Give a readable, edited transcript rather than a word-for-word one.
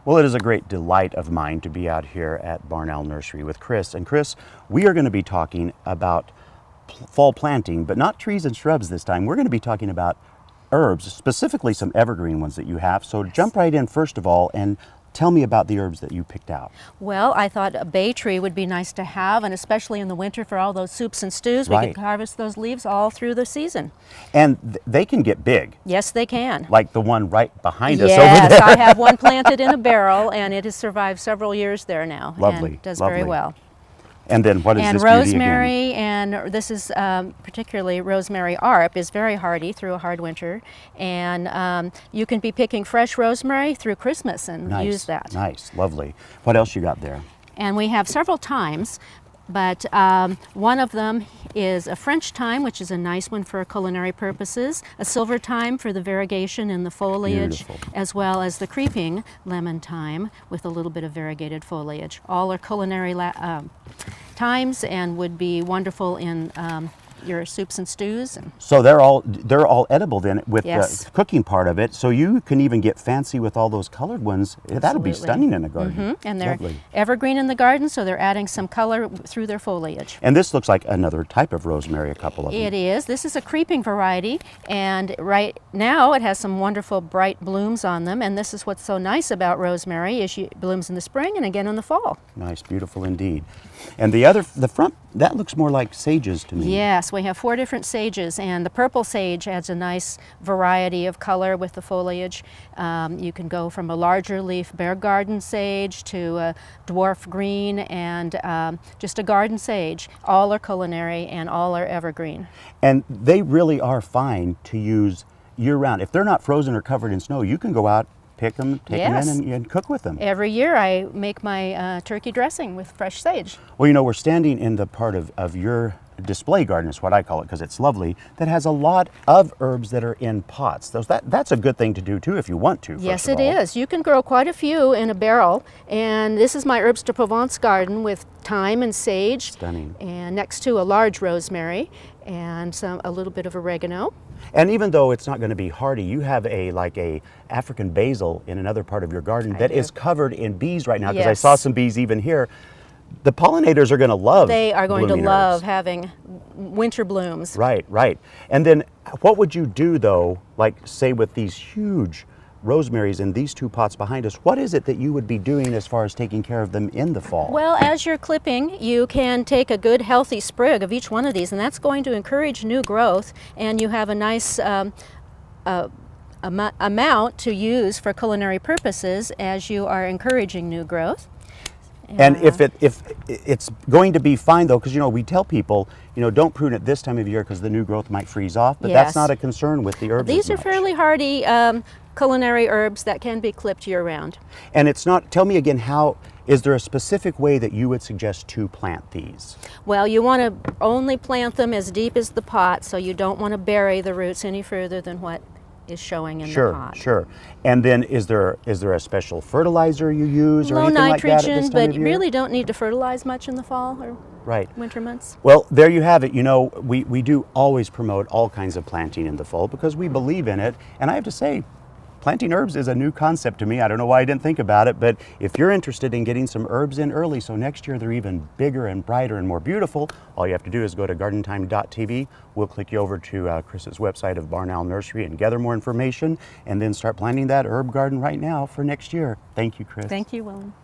Well, it is a great delight of mine to be out here at Barn Owl Nursery with Chris. And Chris, we are going to be talking about fall planting, but not trees and shrubs this time. We're going to be talking about herbs, specifically some evergreen ones that you have. So jump right in first of all and tell me about the herbs that you picked out. Well, I thought a bay tree would be nice to have, and especially in the winter for all those soups and stews, we could harvest those leaves all through the season. And they can get big. Yes, they can. Like the one right behind us over there. there. Yes, I have one planted in a barrel, and it has survived several years there now. Lovely. And does lovely. very well. And then what is and this beauty rosemary, again? and this is particularly rosemary ARP, is very hardy through a hard winter. And you can be picking fresh rosemary through Christmas and use that. Nice, lovely. What else you got there? And we have several thymes, but one of them is a French thyme, which is a nice one for culinary purposes, a silver thyme for the variegation in the foliage, as well as the creeping lemon thyme with a little bit of variegated foliage. All are culinary thymes and would be wonderful in your soups and stews. So they're all edible then with yes. the cooking part of it. So you can even get fancy with all those colored ones. Absolutely. That'll be stunning in the garden. Mm-hmm. And they're lovely. Evergreen in the garden, so they're adding some color through their foliage. And this looks like another type of rosemary, a couple of them. It is. This is a creeping variety, and right now it has some wonderful bright blooms on them. And this is what's so nice about rosemary, is it blooms in the spring and again in the fall. Nice, beautiful indeed. And the front, that looks more like sages to me. Yes, we have 4 different sages, and the purple sage adds a nice variety of color with the foliage. You can go from a larger leaf bear garden sage to a dwarf green and just a garden sage. All are culinary and all are evergreen. And they really are fine to use year-round. If they're not frozen or covered in snow, you can go out, pick them, take yes. them in and cook with them. Every year I make my turkey dressing with fresh sage. Well, you know, we're standing in the part of your display garden, is what I call it, because it's lovely, that has a lot of herbs that are in pots. That's a good thing to do too if you want to. Yes, it is. You can grow quite a few in a barrel, and this is my Herbs de Provence garden with thyme and sage. Stunning. And next to a large rosemary and a little bit of oregano. And even though it's not going to be hardy, you have a African basil in another part of your garden that is covered in bees right now, because I saw some bees even here. The pollinators are going to love They are going to blooming love herbs. having winter blooms. Right, right. And then what would you do though, like say with these huge rosemaries in these 2 pots behind us, what is it that you would be doing as far as taking care of them in the fall? Well, as you're clipping, you can take a good healthy sprig of each one of these, and that's going to encourage new growth, and you have a nice amount to use for culinary purposes as you are encouraging new growth. And if it's going to be fine though, because you know we tell people, you know, don't prune it this time of year because the new growth might freeze off, but that's not a concern with the herbs. These are fairly hardy culinary herbs that can be clipped year-round. And it's not, tell me again, is there a specific way that you would suggest to plant these? Well, you want to only plant them as deep as the pot, so you don't want to bury the roots any further than what is showing in the pot. Sure. And then is there a special fertilizer you use or low anything nitrogen, like that at this time but of you year? really don't need to fertilize much in the fall or winter months. Well, there you have it. You know, we do always promote all kinds of planting in the fall because we believe in it. And I have to say, planting herbs is a new concept to me. I don't know why I didn't think about it, but if you're interested in getting some herbs in early so next year they're even bigger and brighter and more beautiful, all you have to do is go to gardentime.tv. We'll click you over to Chris's website of Barn Owl Nursery and gather more information and then start planting that herb garden right now for next year. Thank you, Chris. Thank you, Willem.